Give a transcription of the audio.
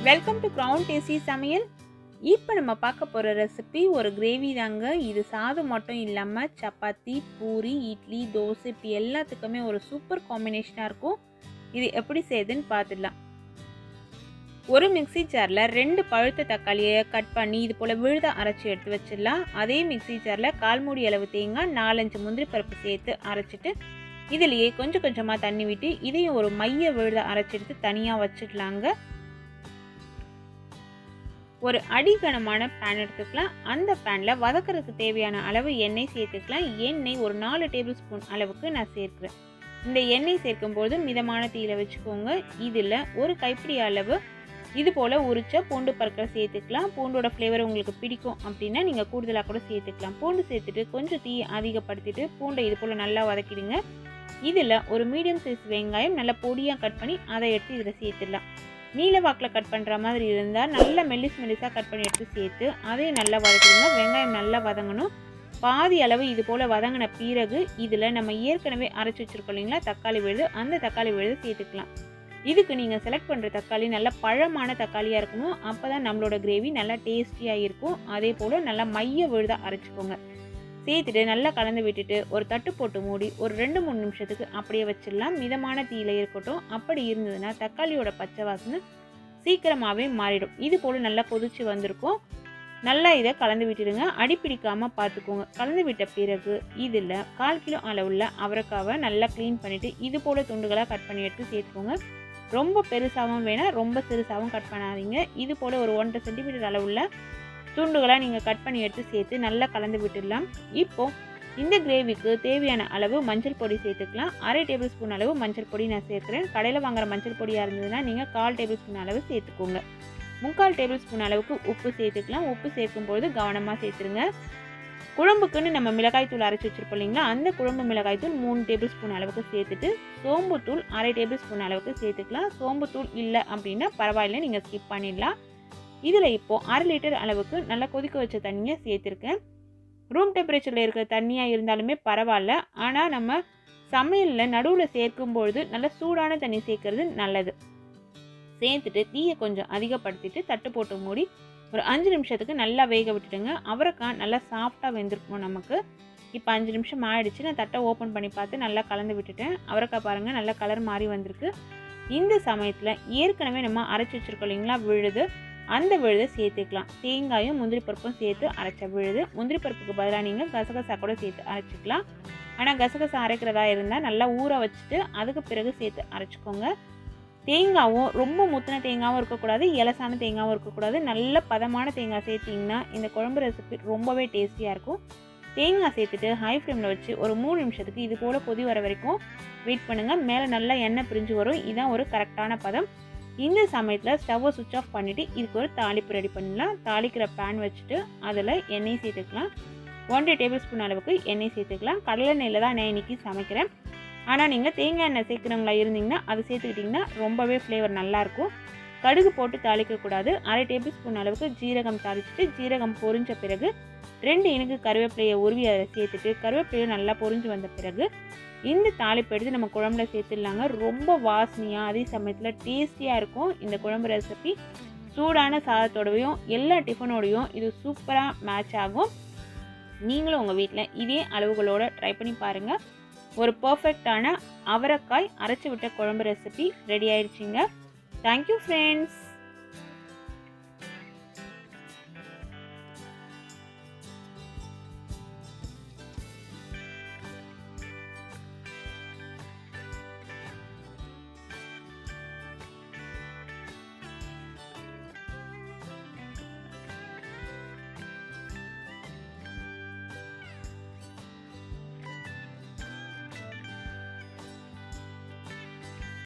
Welcome to crown tasty சமையல். இப்போ நம்ம பார்க்க போகிற ரெசிபி ஒரு கிரேவி தாங்க. இது சாதம் மட்டும் இல்லாமல் சப்பாத்தி, பூரி, இட்லி, தோசை இப்படி எல்லாத்துக்குமே ஒரு சூப்பர் காம்பினேஷனாக இருக்கும். இது எப்படி செய்யுதுன்னு பார்த்துடலாம். ஒரு மிக்சி ஜாரில் 2 பழுத்த தக்காளியை கட் பண்ணி இது போல் விழுத அரைச்சி எடுத்து வச்சிடலாம். அதே மிக்சி ஜாரில் 1/4 மூடி அளவு தேங்காய், 4-5 முந்திரி பருப்பு சேர்த்து அரைச்சிட்டு இதுலேயே கொஞ்சம் கொஞ்சமாக தண்ணி விட்டு இதையும் ஒரு மைய விழுத அரைச்சி எடுத்து தனியாக வச்சுக்கலாங்க. ஒரு அடிகனமான பேன் எடுத்துக்கலாம். அந்த பேனில் வதக்கிறதுக்கு தேவையான அளவு எண்ணெய் சேர்த்துக்கலாம். எண்ணெய் ஒரு 4 டேபிள் ஸ்பூன் அளவுக்கு நான் சேர்க்குறேன். இந்த எண்ணெய் சேர்க்கும்போது மிதமான தீயில வச்சுக்கோங்க. இதில் ஒரு கைப்பிடி அளவு இது போல் உரிச்ச பூண்டு பற்களை சேர்த்துக்கலாம். பூண்டோட ஃப்ளேவர் உங்களுக்கு பிடிக்கும் அப்படின்னா நீங்கள் கூடுதலாக கூட சேர்த்துக்கலாம். பூண்டு சேர்த்துட்டு கொஞ்சம் தீ அதிகப்படுத்திட்டு பூண்டை இது போல் நல்லா வதக்கிடுங்க. இதில் ஒரு மீடியம் சைஸ் வெங்காயம் நல்லா பொடியாக கட் பண்ணி அதை எடுத்து இதில் சேர்த்துடலாம். நீல வாக்கில் கட் பண்ணுற மாதிரி இருந்தால் நல்லா மெல்லிஸாக கட் பண்ணி எடுத்து சேர்த்து அதையும் நல்லா வதக்கிடுங்க. வெங்காயம் நல்லா வதங்கணும். பாதி அளவு இது போல் வதங்கின பிறகு இதில் நம்ம ஏற்கனவே அரைச்சி வச்சுருக்கோம் இல்லைங்களா தக்காளி விழுது, அந்த தக்காளி விழுது சேர்த்துக்கலாம். இதுக்கு நீங்கள் செலக்ட் பண்ணுற தக்காளி நல்லா பழமான தக்காளியாக இருக்கணும். அப்போ தான் நம்மளோட கிரேவி நல்லா டேஸ்டியாக இருக்கும். அதே போல் நல்லா மைய விழுதாக அரைச்சிக்கோங்க. சேர்த்துட்டு நல்லா கலந்து விட்டுட்டு ஒரு தட்டு போட்டு மூடி ஒரு 2-3 நிமிஷத்துக்கு அப்படியே வச்சிடலாம். மிதமான தீயில இருக்கட்டும். அப்படி இருந்ததுன்னா தக்காளியோட பச்சை வாசனை சீக்கிரமாகவே மாறிடும். இது போல் நல்லா கொதிச்சு வந்திருக்கும். நல்லா இதை கலந்து விட்டுடுங்க. அடிப்பிடிக்காமல் பார்த்துக்கோங்க. கலந்து விட்ட பிறகு இதில் 1/4 கிலோ அளவுள்ள அவரைக்காவை நல்லா க்ளீன் பண்ணிவிட்டு இது போல் துண்டுகளாக கட் பண்ணி எடுத்து சேர்த்துக்கோங்க. ரொம்ப பெருசாகவும் வேணாம், ரொம்ப சிறுசாகவும் கட் பண்ணாதீங்க. இது போல் ஒரு 1 சென்டிமீட்டர் அளவுள்ள துண்டுகளாக நீங்கள் கட் பண்ணி எடுத்து சேர்த்து நல்லா கலந்து விட்டுடலாம். இப்போது இந்த கிரேவிக்கு தேவையான அளவு மஞ்சள் பொடி சேர்த்துக்கலாம். 1/2 டேபிள் ஸ்பூன் அளவு மஞ்சள் பொடி நான் சேர்க்குறேன். கடையில் வாங்குகிற மஞ்சள் பொடியாக இருந்ததுன்னா நீங்கள் 1/4 டேபிள் ஸ்பூன் அளவு சேர்த்துக்கோங்க. 3/4 டேபிள் ஸ்பூன் அளவுக்கு உப்பு சேர்த்துக்கலாம். உப்பு சேர்க்கும்போது கவனமாக சேர்த்துருங்க. குழம்புக்குன்னு நம்ம மிளகாய்த்தூள் அரைச்சி வச்சுருப்போம் இல்லைங்களா, அந்த குழம்பு மிளகாய்த்தூள் 3 டேபிள் ஸ்பூன் அளவுக்கு சேர்த்துட்டு சோம்புத்தூள் 1/2 டேபிள் ஸ்பூன் அளவுக்கு சேர்த்துக்கலாம். சோம்புத்தூள் இல்லை அப்படின்னா பரவாயில்ல, நீங்கள் ஸ்கிப் பண்ணிடலாம். இதில் இப்போது 1/2 லிட்டர் அளவுக்கு நல்லா கொதிக்க வச்ச தண்ணியை சேர்த்துருக்கேன். ரூம் டெம்பரேச்சரில் இருக்கிற தண்ணியாக இருந்தாலுமே பரவாயில்ல. ஆனால் நம்ம சமையலில் நடுவில் சேர்க்கும்பொழுது நல்லா சூடான தண்ணி சேர்க்கறது நல்லது. சேர்த்துட்டு தீயை கொஞ்சம் அதிகப்படுத்திட்டு தட்டு போட்டு மூடி ஒரு 5 நிமிஷத்துக்கு நல்லா வேக விட்டுடுங்க. அவரைக்காய் நல்லா சாஃப்டாக வெந்திருக்கும் நமக்கு. இப்போ 5 நிமிஷம் ஆயிடுச்சு. நான் தட்டை ஓப்பன் பண்ணி பார்த்து நல்லா கலந்து விட்டுட்டேன். அவரைக்காய் பாருங்கள் நல்லா கலர் மாறி வந்திருக்கு. இந்த சமயத்தில் ஏற்கனவே நம்ம அரைச்சி வச்சுருக்கோம் இல்லைங்களா விழுது, அந்த விழுதை சேர்த்துக்கலாம். தேங்காயும் முந்திரி பருப்பும் சேர்த்து அரைச்ச விழுது. முந்திரி பருப்புக்கு பதிலாக நீங்கள் கசகசா கூட சேர்த்து அரைச்சிக்கலாம். ஆனால் கசகசா அரைக்கிறதா இருந்தால் நல்லா ஊற வச்சுட்டு அதுக்கு பிறகு சேர்த்து அரைச்சிக்கோங்க. தேங்காயும் ரொம்ப முத்தின தேங்காயும் இருக்கக்கூடாது, இலசான தேங்காயும் இருக்கக்கூடாது. நல்ல பதமான தேங்காய் சேர்த்திங்கன்னா இந்த குழம்பு ரெசிபி ரொம்பவே டேஸ்டியாக இருக்கும். தேங்காய் சேர்த்துட்டு ஹை ஃப்ளேமில் வச்சு ஒரு 3 நிமிஷத்துக்கு இது போல் கொதி வர வரைக்கும் வெயிட் பண்ணுங்கள். மேலே நல்லா எண்ணெய் பிரிஞ்சு வரும். இதுதான் ஒரு கரெக்டான பதம். இந்த சமயத்தில் ஸ்டவ்வை சுவிட்ச் ஆஃப் பண்ணிவிட்டு இதுக்கு ஒரு தாளிப்பு ரெடி பண்ணலாம். தாளிக்கிற பேன் வச்சுட்டு அதில் எண்ணெய் சேர்த்துக்கலாம். 1 டேபிள் ஸ்பூன் அளவுக்கு எண்ணெய் சேர்த்துக்கலாம். கடலை எண்ணெயில் தான் நான் இன்றைக்கி சமைக்கிறேன். ஆனால் நீங்கள் தேங்காய் எண்ணெய் சேர்க்குறவங்களா இருந்தீங்கன்னா அது சேர்த்துக்கிட்டிங்கன்னா ரொம்பவே ஃப்ளேவர் நல்லாயிருக்கும். கடுகு போட்டு தாளிக்கக்கூடாது. 1/2 டேபிள் ஸ்பூன் அளவுக்கு ஜீரகம் தாளிச்சிட்டு ஜீரகம் பொரிஞ்ச பிறகு 2 இனுக்கு கருவேப்பிலையை உருவி அதை சேர்த்துட்டு கருவேப்பிலையும் நல்லா பொரிஞ்சு வந்த பிறகு இந்த தாளிப்பு எடுத்து நம்ம குழம்புல சேர்த்துடலாங்க. ரொம்ப வாசனையாக அதே சமயத்தில் டேஸ்டியாக இருக்கும் இந்த குழம்பு ரெசிபி. சூடான சாதத்தோடவையும் எல்லா டிஃபனோடையும் இது சூப்பராக மேட்ச் ஆகும். நீங்களும் உங்கள் வீட்டில் இதே அளவுகளோடு ட்ரை பண்ணி பாருங்கள். ஒரு பர்ஃபெக்டான அவரைக்காய் அரைச்சி விட்ட குழம்பு ரெசிபி ரெடி ஆயிடுச்சுங்க. Thank you friends.